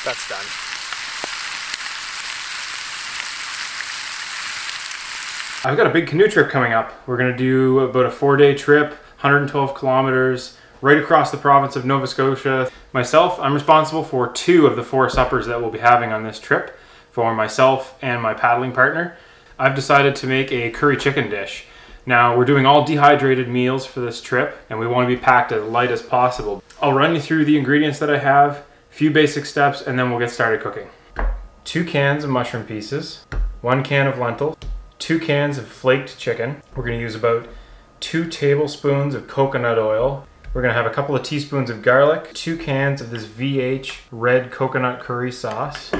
That's done. I've got a big canoe trip coming up. We're going to do about a 4-day trip, 112 kilometers, right across the province of Nova Scotia. Myself, I'm responsible for 2 of the 4 suppers that we'll be having on this trip for myself and my paddling partner. I've decided to make a curry chicken dish. Now, we're doing all dehydrated meals for this trip, and we want to be packed as light as possible. I'll run you through the ingredients that I have, a few basic steps, and then we'll get started cooking. 2 cans of mushroom pieces, 1 can of lentils, 2 cans of flaked chicken. We're going to use about 2 tablespoons of coconut oil. We're going to have a couple of teaspoons of garlic, 2 cans of this VH red coconut curry sauce,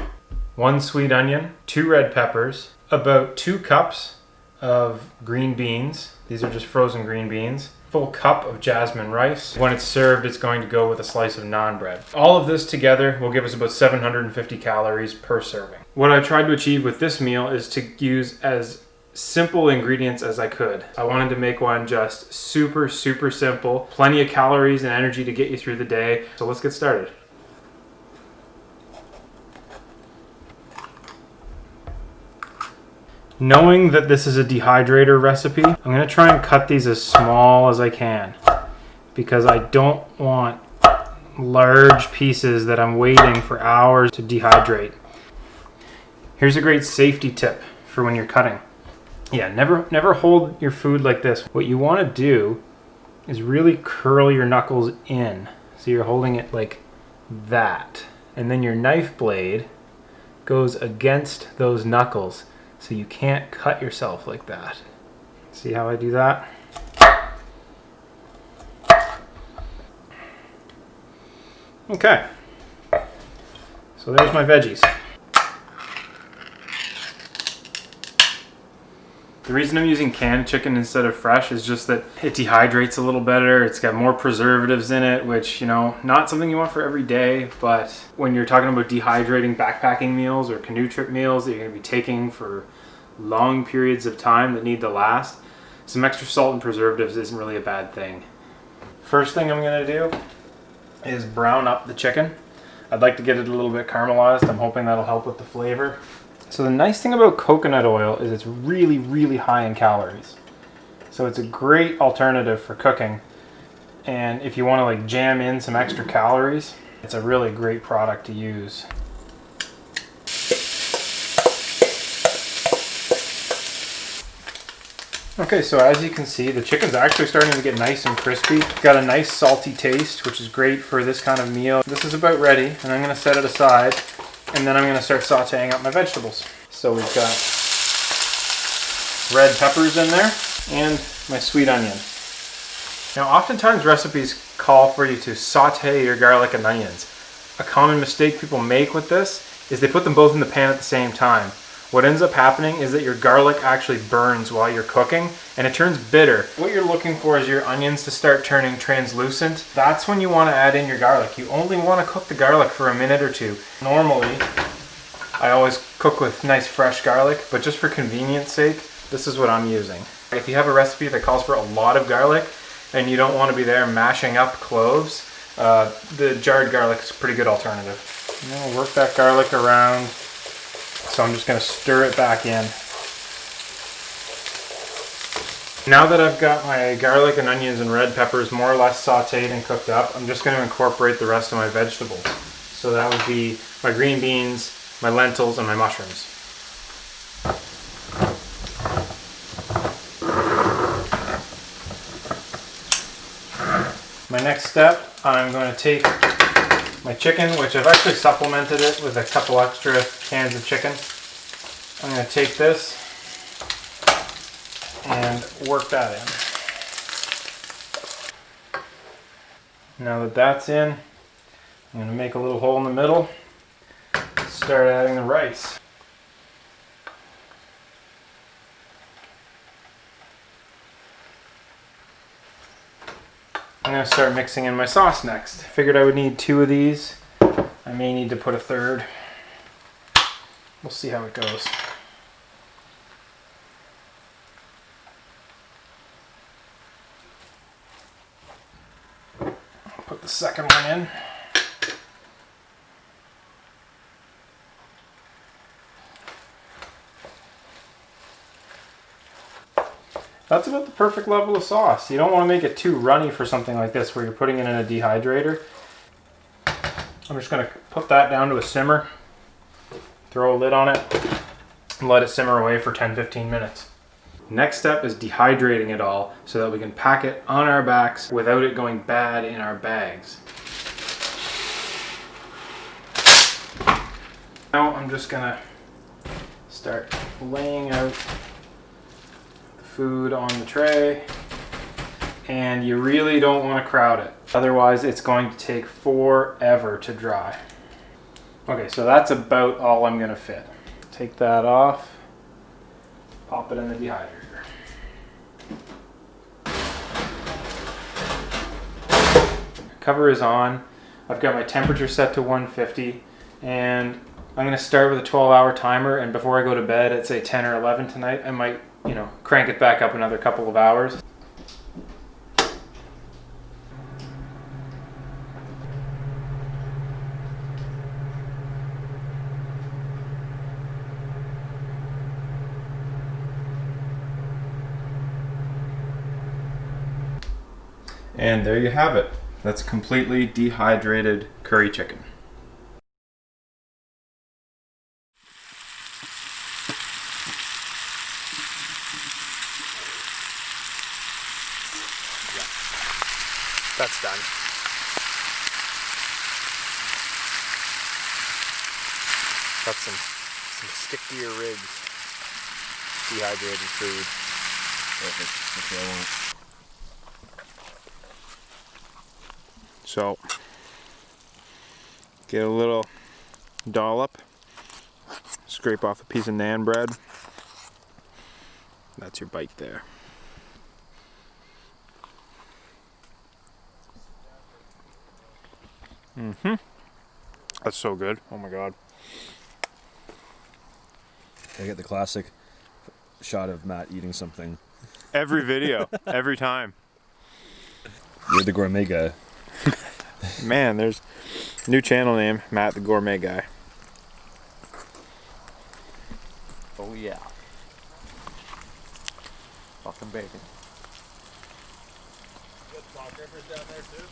1 sweet onion, 2 red peppers, about 2 cups of green beans. These are just frozen green beans. Full cup of jasmine rice. When it's served, it's going to go with a slice of naan bread. All of this together will give us about 750 calories per serving. What I tried to achieve with this meal is to use as simple ingredients as I could. I wanted to make one just super simple, plenty of calories and energy to get you through the day. So let's get started. Knowing that this is a dehydrator recipe, I'm going to try and cut these as small as I can because I don't want large pieces that I'm waiting for hours to dehydrate. Here's a great safety tip for when you're cutting. Yeah, never hold your food like this. What you want to do is really curl your knuckles in. So you're holding it like that. And then your knife blade goes against those knuckles. So you can't cut yourself like that. See how I do that? Okay. So there's my veggies. The reason I'm using canned chicken instead of fresh is just that it dehydrates a little better. It's got more preservatives in it, which, you know, not something you want for every day, but when you're talking about dehydrating backpacking meals or canoe trip meals that you're going to be taking for long periods of time that need to last, some extra salt and preservatives isn't really a bad thing. First thing I'm going to do is brown up the chicken. I'd like to get it a little bit caramelized. I'm hoping that'll help with the flavor. So the nice thing about coconut oil is it's really high in calories. So it's a great alternative for cooking. And if you want to like jam in some extra calories, it's a really great product to use. Okay, so as you can see, the chicken's actually starting to get nice and crispy. Got a nice salty taste, which is great for this kind of meal. This is about ready, and I'm going to set it aside, and then I'm going to start sauteing up my vegetables. So we've got red peppers in there, and my sweet onion. Now, oftentimes recipes call for you to saute your garlic and onions. A common mistake people make with this is they put them both in the pan at the same time. What ends up happening is that your garlic actually burns while you're cooking and it turns bitter. What you're looking for is your onions to start turning translucent. That's when you want to add in your garlic. You only want to cook the garlic for a minute or 2. Normally, I always cook with nice fresh garlic, but just for convenience sake, this is what I'm using. If you have a recipe that calls for a lot of garlic and you don't want to be there mashing up cloves, the jarred garlic is a pretty good alternative. I'll work that garlic around. So I'm just going to stir it back in. Now that I've got my garlic and onions and red peppers more or less sauteed and cooked up, I'm just going to incorporate the rest of my vegetables. So that would be my green beans, my lentils, and my mushrooms. My next step, I'm going to take my chicken, which I've actually supplemented it with a couple extra cans of chicken. I'm going to take this and work that in. Now that that's in, I'm going to make a little hole in the middle, start adding the rice. I'm going to start mixing in my sauce next. Figured I would need 2 of these. I may need to put a 3rd. We'll see how it goes. Put the second one in. That's about the perfect level of sauce. You don't want to make it too runny for something like this where you're putting it in a dehydrator. I'm just going to put that down to a simmer, throw a lid on it, and let it simmer away for 10-15 minutes. Next step is dehydrating it all so that we can pack it on our backs without it going bad in our bags. Now I'm just going to start laying out food on the tray, and you really don't want to crowd it, otherwise it's going to take forever to dry. Okay, so that's about all I'm going to fit. Take that off, pop it in the dehydrator. Cover is on. I've got my temperature set to 150, and I'm going to start with a 12-hour timer, and before I go to bed at say 10 or 11 tonight, I might crank it back up another couple of hours. And there you have it. That's completely dehydrated curry chicken. That's done. Got some stickier ribs. Dehydrated food. Perfect. That's what I want. So, get a little dollop. Scrape off a piece of naan bread. That's your bite there. That's so good. Oh my god. I get the classic shot of Matt eating something. Every video, every time. You're the gourmet guy. Man, there's new channel name, Matt the Gourmet Guy. Oh yeah. Fucking bacon. You got the pot grippers down there too?